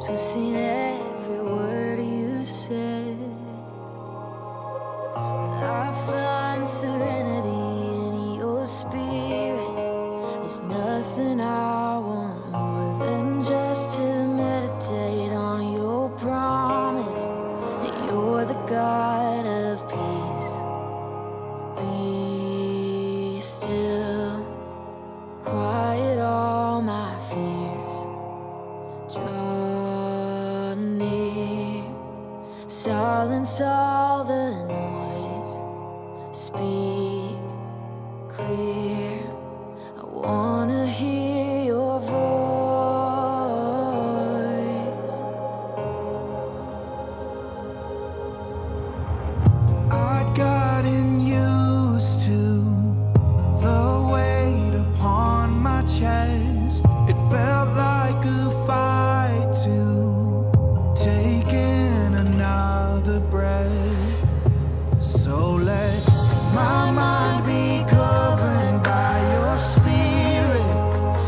twisting every word you said. I find serenity in your spirit. There's nothing I want more than just to meditate on your promise that you're the God of peace. Be still, quiet all my fears. Draw near, silence all the noise. Speak clear, I wanna hear your voice. I'd gotten used to the weight upon my chest. It felt like a fight to take in another breath. So let my mind be governed by your spirit.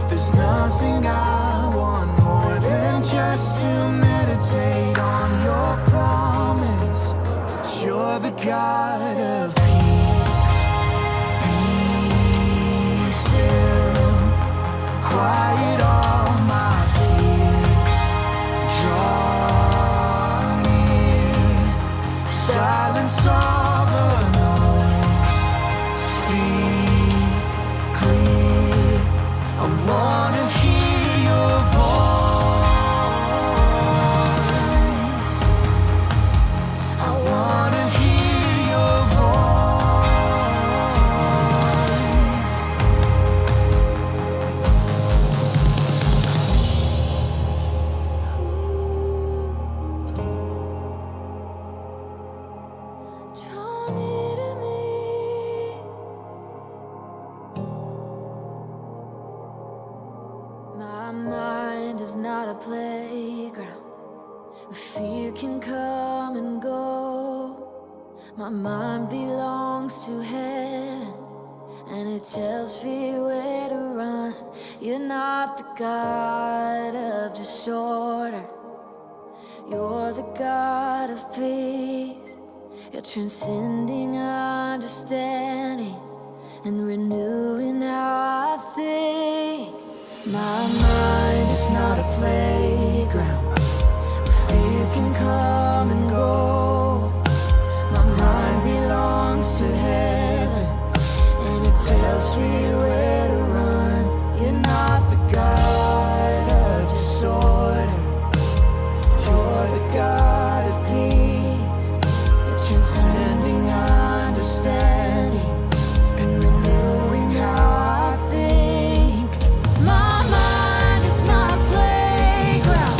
There's nothing I want more than just to meditate on your promise that you're the God of peace. Be still, quiet all my fears. Draw near, silence all the noise. Speak clear, I wanna hear your voice. I wanna hear your voice. Draw near to me. My mind is not a playground where fear can come and go. My mind belongs to heaven, and it tells fear where to run. You're not the God of disorder, you're the God of peace. You're transcending understanding and renewing how I think. My mind is not a playground where fear can come and go. My mind belongs to heaven, and it tells me where to run. You're not the God of disorder, you're the God of peace. You're transcending understanding and renewing how I think. My mind is not a playground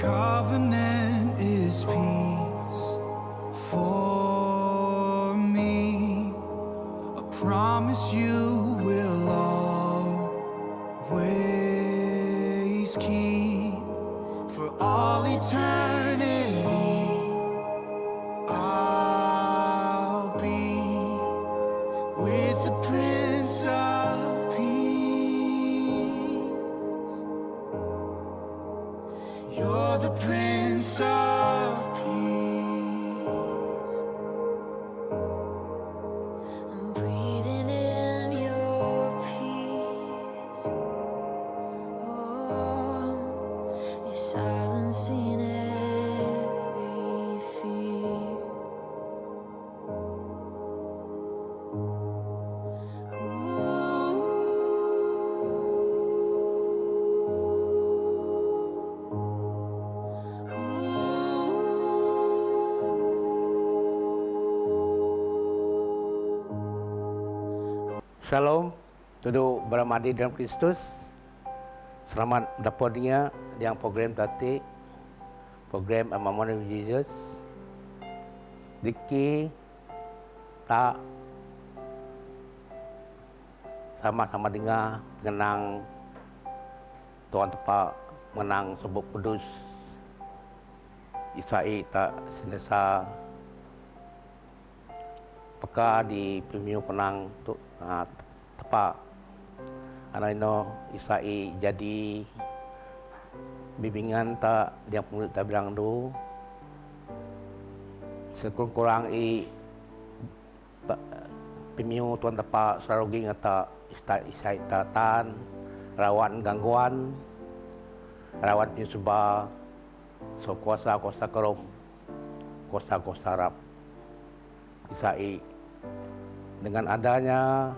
covenant is peace for me. A promise you will always keep for all eternity. I'll be with the Prince of Peace. You're the Prince of Peace. I'm breathing in your peace. Oh, you're silencing every fear. Shalom, duduk beramadi dalam Kristus. Selamat dapatnya yang program tadi, program A Moment with Jesus. Diki tak sama-sama dengar mengenang Tuhan tepat, mengenang sebut kudus. Isai tak senesa peka di premium penang tu tepat anak ino Isai jadi bimbingan tak dia murid tak bilang tu sekurang-kurang premium tuan tepat saroging atau Isai tatan rawan gangguan rawan penyusuba so kuasa kerom kuasa rap Isai dengan adanya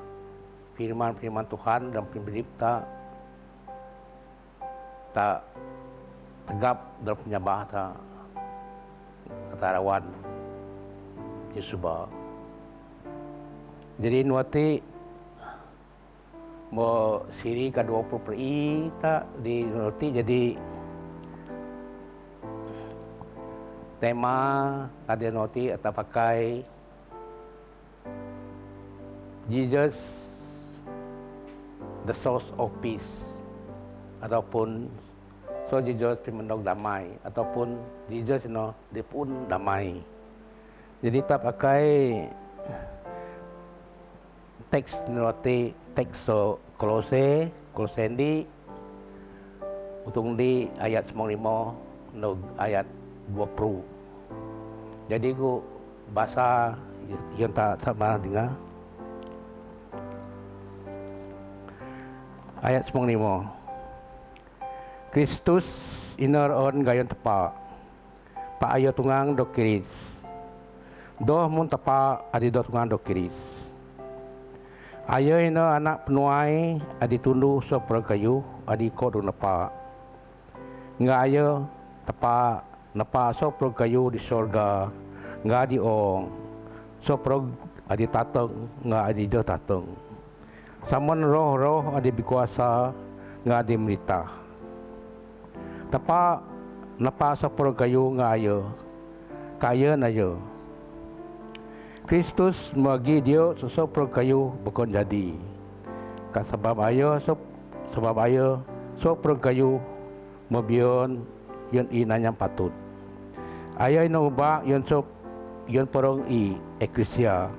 firman-firman Tuhan dan pencipta tak tegap dalam penyembah tak kata rawan Yesuba. Jadi nuati mau siri ke-20 per i tak di nuati jadi tema tadi nuati atau pakai Jesus, the source of peace, ataupun so Jesus pemendok damai, ataupun Jesus dia pun damai. Jadi tak pakai teks noti teks so Kolosendi untuk di ayat 95 no ayat 20. Jadi ku bahasa yang tak sama dengar. Ayat 95. Kristus inner on gayon tepa. Pa ayo tungang do kiris. Doh mun tepa adi do tungang do kiris. Ayo ino anak penuai adi tundu so pergayu adi ko do nepa. Nga ayo tepa nepa so pergayu di sorga. Nga di ong. So prog adi tateng nga adi do tateng. Saman roh-roh ada berkuasa, nggak ada merita. Tapa napa sapor kayu nggak ayo, kaya nayo. Kristus bagi dia sesopor kayu bukan jadi. Sebab ayo sopor kayu mobion yon inanya patut. Ayo ino ubah yon porong eklesia.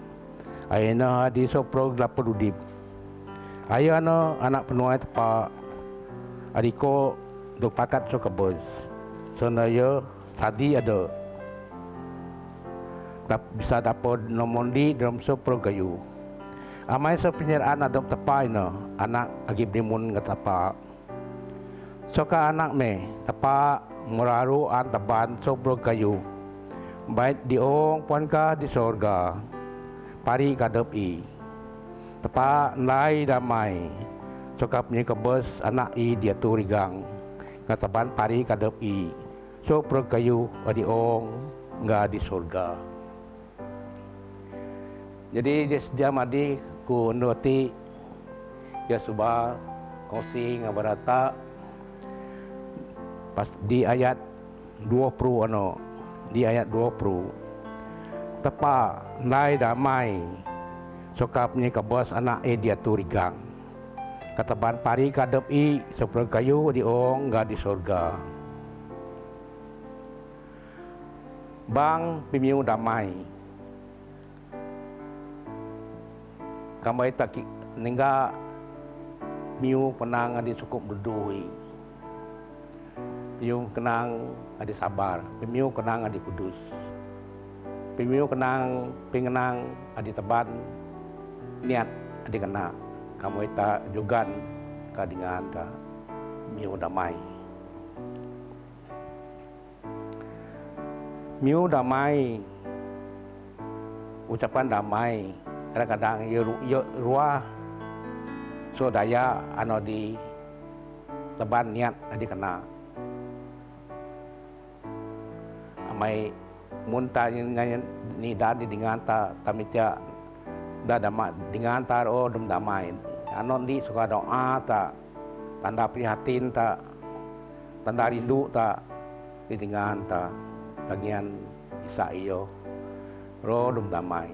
Ayo ino hadi sopor lapor udip. Ayo anak penuai tepa adiko duk pakat so kebos. So nayo tadi ada bisa dapat nomondi dalam so progayu. Amai so penyeraan adok tepa ino anak agi primun ngatapa. So ka anak me tepa muraru an taban so progayu. Baik diong puan ka di sorga. Pari kadep i. Tepa nai damai sokap ni kebos anak i dia tu rigang ngataban pari kadep i so progayu adi ong nga di surga. Jadi dia madi ku nuti ya subah kongsi ngabarata pas di ayat 20 di ayat 20. Tepa nai damai soka punya ke bos anak dia turigang. Kataban pari kadep i seperti kayu di ong ga di surga. Bang pimiu damai. Kamai tak ningga miu penang adi cukup berdui. Miu kenang adi sabar. Pimiu kenang adi kudus. Pimiu kenang pengenang adi teban niat adi kena. Kamu ita jugan kadingan ka miu damai. Miu damai, ucapan damai. Kadang-kadang ia ruah so daya di teban niat adi kena. Amai munta ni dadi dengan ta tamitia da dama dengan ta dum damai. Di suka doa ta tanda prihatin ta tanda rindu ta di dengan ta bagian isa iyo dum damai.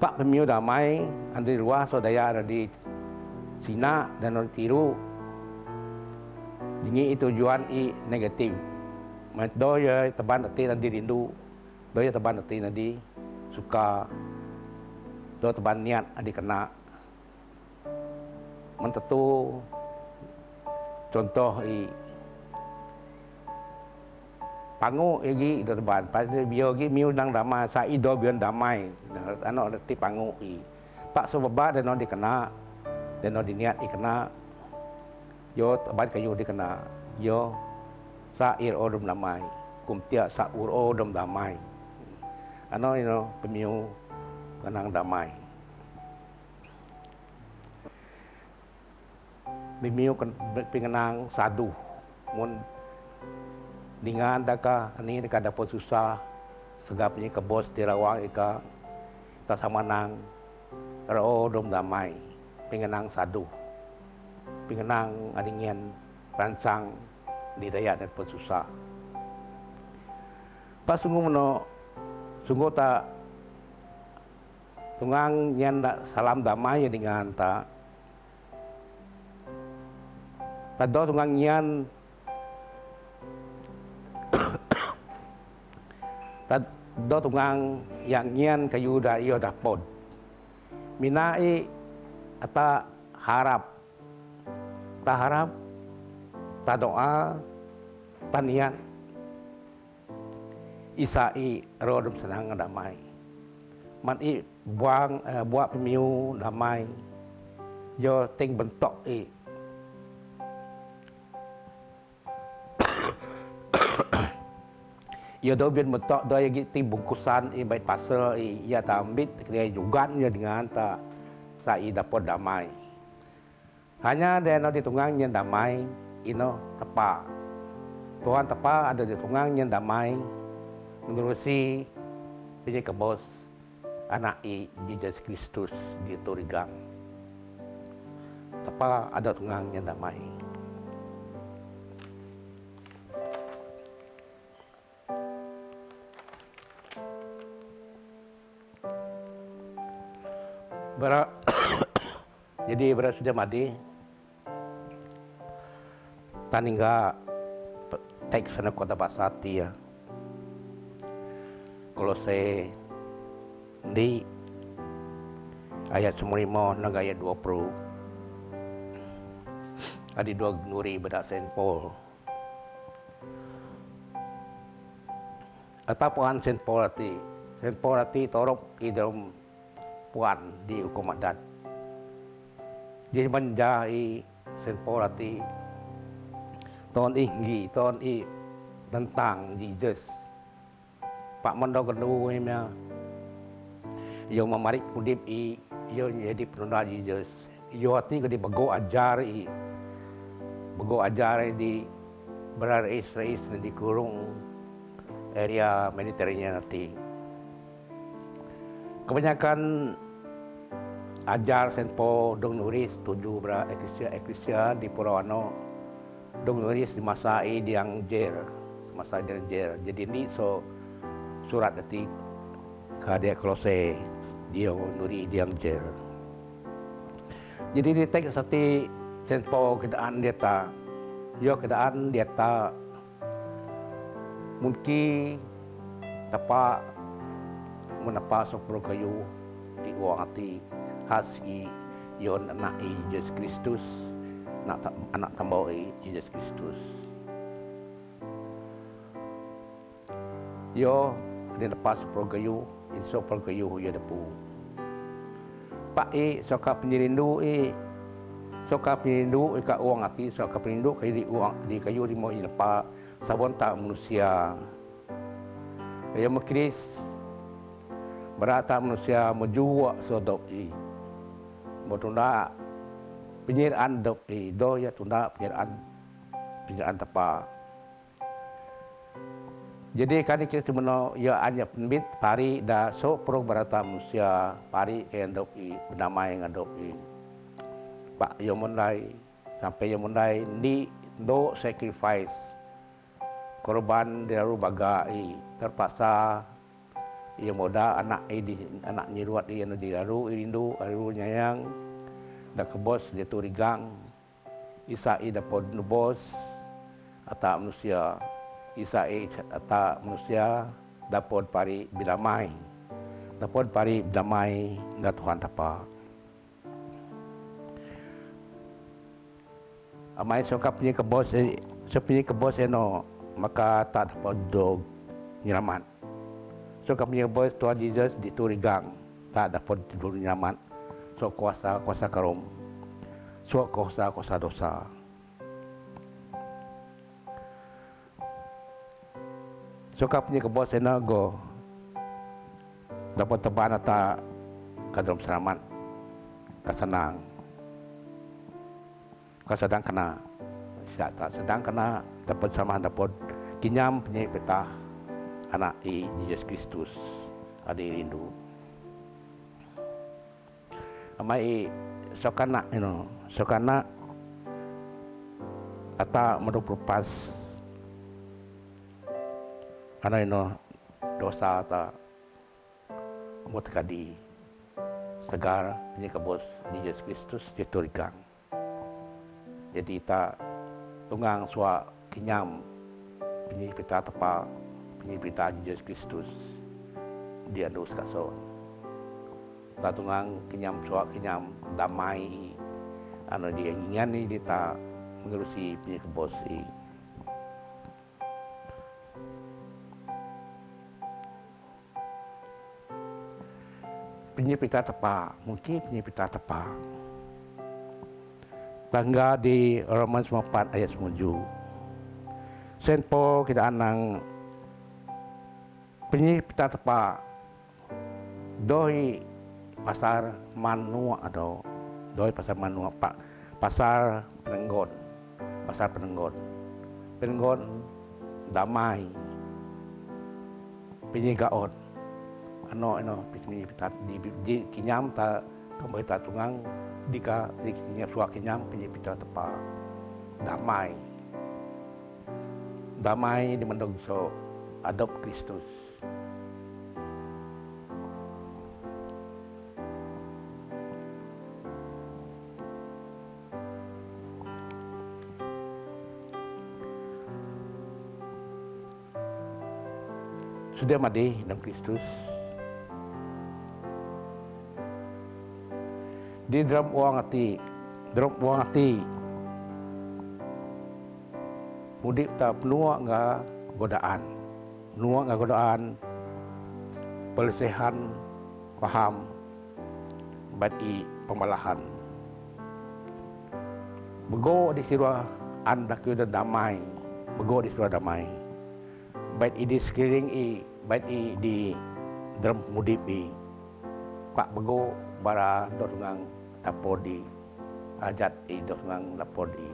Pak pemiu damai andi ruah sodaya ada di Sina dan tiru. Ini tujuan i negatif. Doya teban hati nadi rindu. Doya teban hati nadi suka. Do teban niat adi kena. Mententu contoh i pangu igi do teban pada bio gi miu nang damai sa i do bion damai ti pangu i pak sebaba dan dikena dan diniat ikena yo teban kayu dikena yo sa ir odom damai kumtia sa ur odom damai pemiu kenang damai pemiu pengenang sadu mun dengan daka ini deka dapat susah segapnya ke bos dirawang ika tak sama nang rao dom damai pengenang sadu pengenang adingin rancang di daya dan susah pas sungguh tak tungang nyen salam damai dengan tak tado tungang nyen do tungang yang nyan kayu da iyo dapod minai ata harap ta harap ta doa ta niat isai rodom senang damai man i buat pemiu damai yo ting bentok i ia do bian bentok do yang ti bungkusan i bait pasal i ia tambit dia jugan ia dengan ta sai dapat damai hanya dia di tunggang yang damai tepa Tuhan tepa ada di tunggang yang damai menerusi pilih ke bos anak i Yesus Kristus di Turigang tepa ada tunggang yang damai. Jadi sudah madi taningga teks sana kota Basati ya kalau saya di ayat 15 nang ayat 20 ada dua nuri beda Saint Paul ataupun Saint Paul hati torok di dalam puan di hukum adat. Dia menjai senporati ton inggi ton i tentang Jesus. Pak mendo kedua nya yo mamarik kudip i yo jadi penunda Jesus. Yo hati ke di bego ajar di berada Israel di kurung area Mediterranean nanti. Kebanyakan ajar senpo dong nuris tujuh eklesia di Purwano dong nulis di masa diang jer, masa diang jer. Jadi ni so surat ati dia Kolose dia nuri diang jer. Jadi di teks sati senpo keadaan dia ta, yo keadaan dia ta mungkin tapa menapa sopro kayu di uang hati hasi yon anak Yesus Kristus anak tambah Yesus Kristus yo di lepas sopro kayu insop sopro kayu yo depu pak soka penyirindu soka penyirindu ka uang hati soka penyirindu kayu di uang di kayu di mau lepas sabon tak manusia yo mekris berata manusia menjuak sodok tunda penyiraan dok do ya tunda penyiraan tepa. Jadi kali kita semua ya hanya pembit pari dah so pro berata manusia pari endok bernamai ngadok pak yo mondai sampai yo mondai di do sacrifice korban daru bagai terpaksa ia moda anak anak nyiruat dia no diraru rindu aru nyayang dak kebos dia tu rigang isa dapod nubos ata manusia isa ata manusia dapod pari bidamai dapod pari bidamai nda Tuhan tapa amai sokap punya kebos eno maka tak dapat dog nyelamat. So kami bos Tuhan Yesus diturigang tak dapat tidur nyaman. So kuasa karom. So kuasa dosa. So kami bos enago dapat teban ata kadrom selamat kasenang. Kasedang kena sedang kena dapat sama dapat kinyam punya petah anak Yesus Kristus ada rindu amai sokana sokana ata merupakan ana dosa ata mutkadi segar punya kebos Yesus Kristus diturigang jadi kita tunggang sua kinyam punya peta tepa penyibita Yesus Kristus dia dus kason tatungang kinyam suak kinyam damai anu dia ingingan ni kita mengurusi punya kebosi penyibita tepa mungkin penyibita tepa tangga di Roma 4 ayat 9 senpo kita anang penyipta tepa doi pasar manua atau doi pasar manua pak pasar penenggon damai penyigaon ano penyipta di kinyam ta kembali ta tungang di kinyam suak kinyam penyipta tepa damai di mendongso adop Kristus. Sudah mati dalam Kristus. Di dalam uang hati, mudik tak penuh enggak godaan, pelecehan, paham, badi pembalahan. Bego di sirah anda kira damai, bego di sirah damai. Baik di sekeliling baik di dalam mudik pak bego bara dorngang tapodi ajat dorngang lapodi.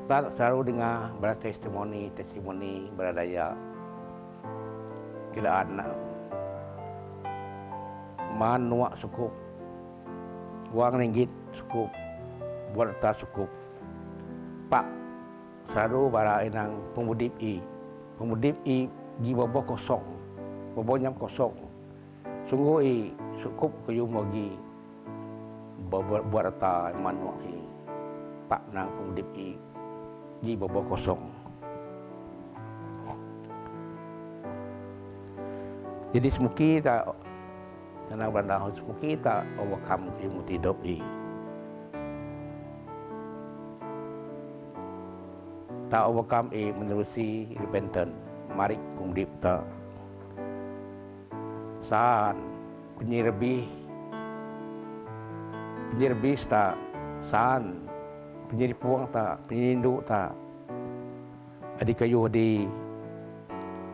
Tak selalu dengar testimoni beradaya kilaan manuak cukup uang ringgit cukup buat ta cukup pak saru bara inang pemudip i gi bobo kosong bobo nyam kosong sungguh i cukup kayu magi buat ta manuak i pak nang pemudip i gi bobo kosong. Jadi semuki tak senang berandang semuki tak overcome ilmu hidup i. Tak overcome i menerusi repentant mari kumdip tak saan penyirbi tak saan penyiripuang tak penyindu tak adik kayu di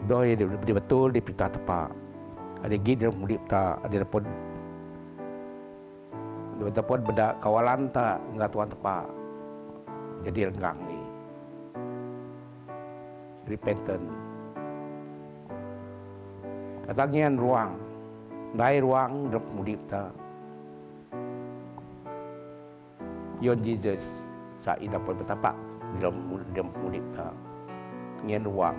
doi di betul di pita tepak ada gid dalam mudip tak ada dapat beda kawalan tak enggak tuan tepak jadi renggang ni repentant katangian ruang dai ruang dalam mudip tak yon Jesus saat dapat bertapak dalam mudip tak ngian ruang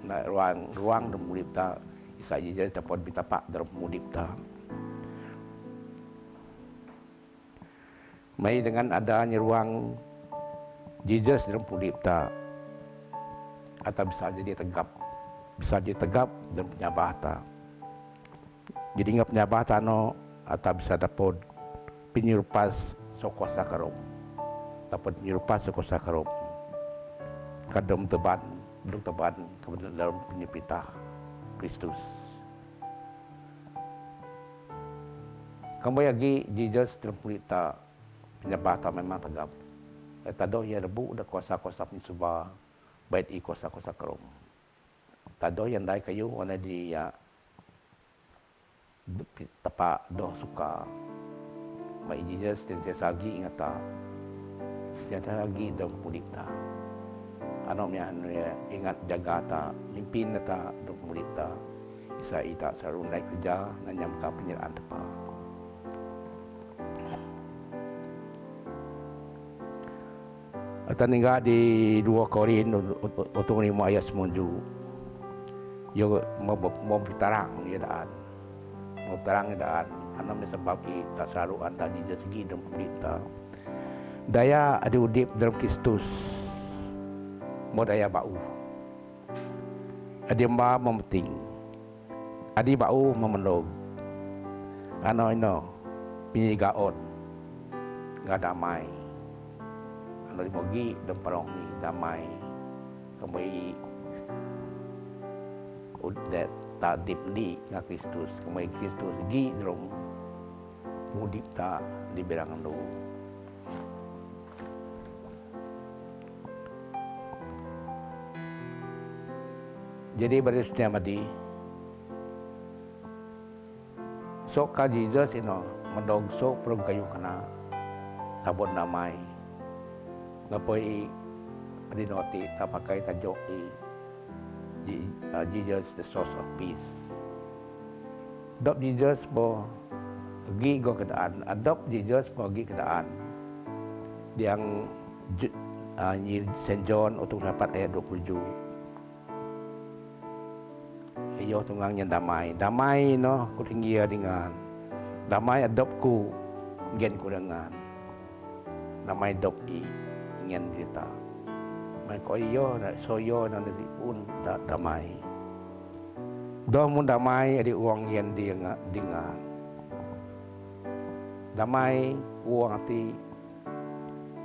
dalam mudip tak isa Jesus dapat bertapak dalam mudip tak. Mai dengan adanya ruang Jesus dalam mudip tak atau bisa jadi tegap dan penyabah tak. Jadi ngap penyabah tak no atau bisa dapat penyerupas sokuasa karom dapat penyerupas sokuasa karom kadam teban kemudian dalam penyepitah Kristus. Kamu lagi Jesus dalam pelita penyabata memang tegap. Tado ya rebu dah kuasa-kuasa penyusuba baik i kuasa-kuasa kerum. Tado yang dai kayu wana dia tepak doh suka. Baik Jesus dan saya lagi ingata. Saya lagi dalam pelita. Anaknya ingat jaga ta mimpin ta dalam pelita. Isa ita sarundai kerja nganyam ka penyeraan tepak. Atau ninggal di 2 Korin utong 5 ayat 9. Yo mau terang ya daan. Mau terang ya daan. Anam sebab kita selalu anda di segi dalam berita. Daya ada udip dalam Kristus. Mau daya bau. Ada mba memeting. Ada bau memenog. Ano pinyigaon. Enggak damai. Dari mogi dan parong ni damai kembali udat tak dip ni dengan Kristus kembali Kristus gi dalam mudip tak di berangan lu. Jadi berisnya madi sok ka Jesus mendog sok perung kayu kena sabon damai ngapai adinoti tak pakai tajuk Jesus the source of peace. Adopt Jesus bo gi go keadaan. Adopt Jesus bo gi keadaan. Yang Saint John untuk dapat ayat 27. Iyo tunggang yang damai. Damai ku tinggi dengan. Damai adopt ku gen ku dengan. Damai adopt ingin kita. Mereka soyo dan pun damai. Doh mun damai ada uang yang dengan. Damai uang hati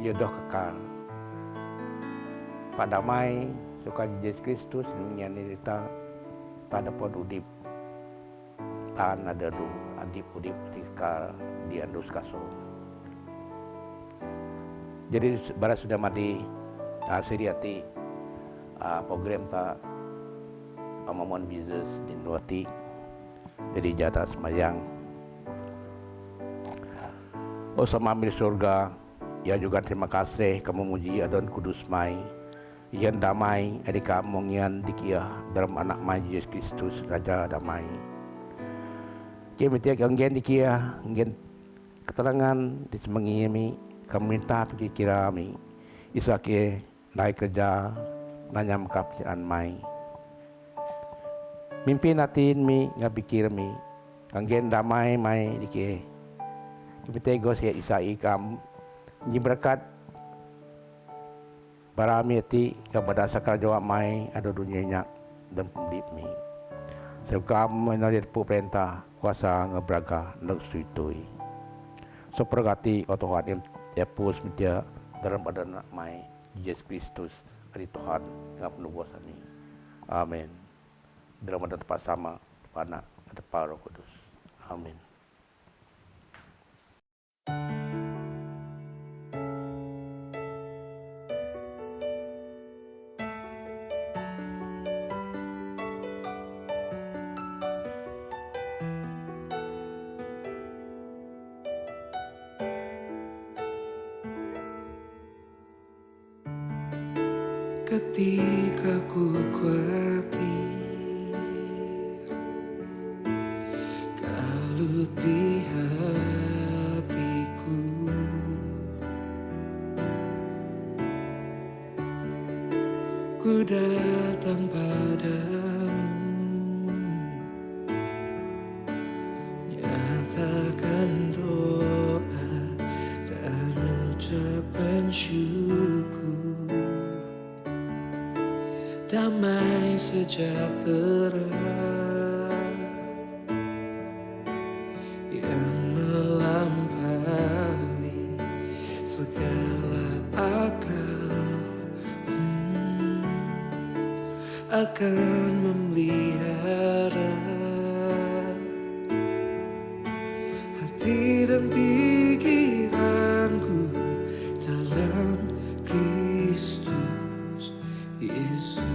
ia doh kekal. Pak damai suka Yesus Kristus dengan kita tak dapat udip. Tan ada du adip udip kekal di andus kaso. Jadi barat sudah mati siriati program tak amaman bisnes di Nuati. Jadi jatah semayang. Oh sama ambil surga. Ya juga terima kasih kamu muji adon kudus mai. Yang damai adik kamu yang dikiah dalam anak mai Yesus Kristus Raja damai. Kami tiap angin dikiah angin keterangan di semangimi kami minta pergi kami isake naik kerja nanyam kapsian mai mimpi natin mi ngabikir mi kanggen damai mai dike Ibitego siya isa ikam berkat barami ati kepada sakal jawa mai ada dunianya dan pembip mi sebab mengalir pu perintah kuasa ngebraga nak suitui so pergati o Tuhan yang tiapus media dalam badan mai Yesus Kristus dari Tuhan yang penubusan ini amin dalam badan tempat sama Anak ada Roh Kudus amin. Ketika ku khawatir kalut di hatiku, ku datang padamu, nyatakan doa dan ucapan syukur. Damai sejahtera yang melampaui segala akal akan memelihara hati dan pikiranku dalam Kristus Yesus.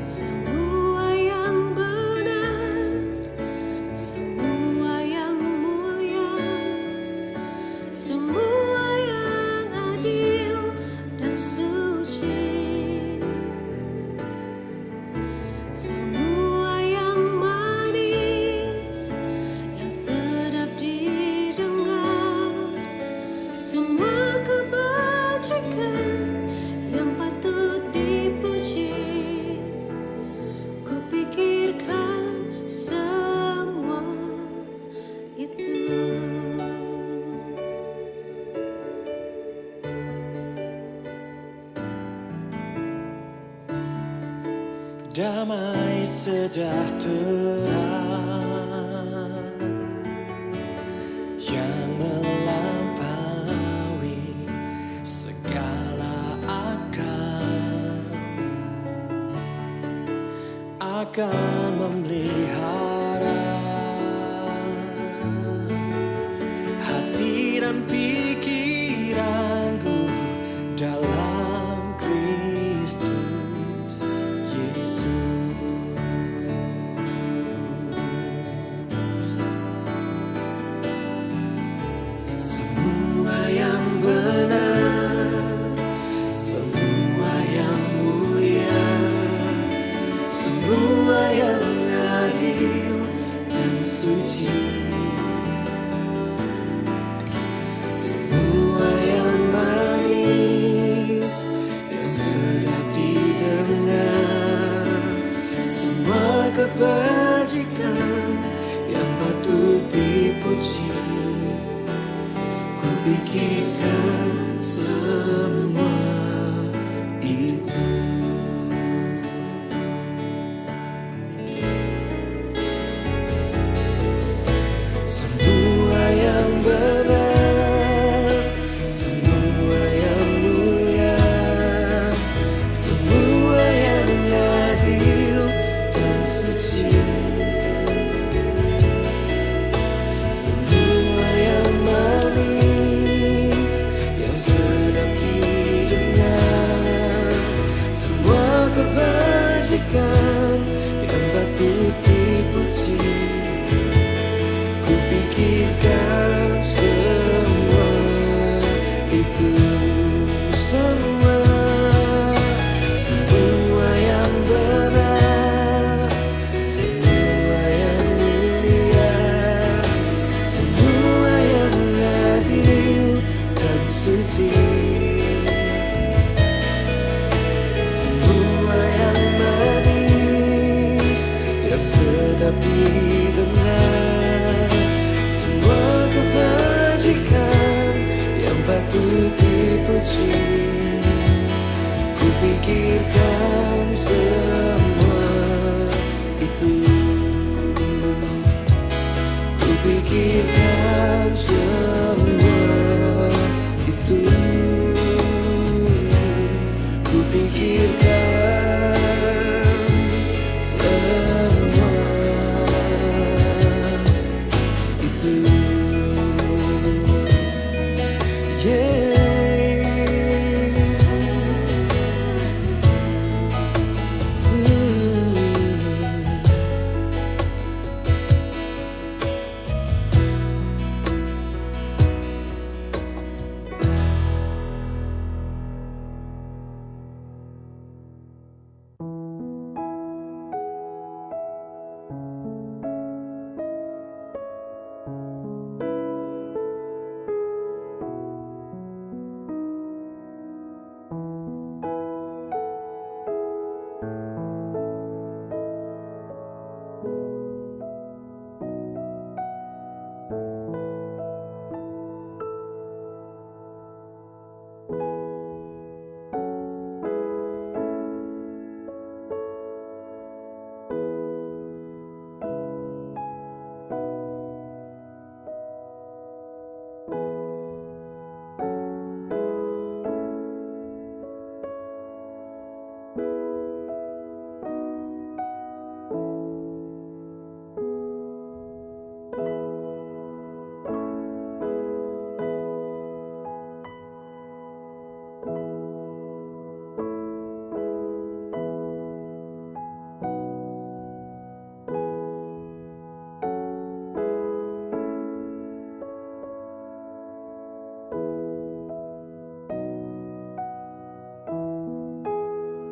Semua yang benar, semua yang mulia, semua yang adil dan suci, semua yang manis, yang sedap didengar, semua kebajikan yang patut dipuji. Kupikirkan semua itu. Damai sejahtera yang melampaui segala akal akan memelihara hati dan pikiranku dalam Kristus Yesus. Semua yang benar, semua yang mulia, semua yang adil dan suci, semua yang manis, yang sedap didengar, semua kebajikan yang patut dipuji. Kupikirkan semua itu. Semua yang benar, semua yang mulia, semua yang adil dan suci, semua yang manis, yang sedap didengar, semua kebajikan yang patut dipuji. Kupikirkan semua itu. Semua yang benar, semua yang tapi benar. Semua kebajikan yang patut dipuji, kupikirkan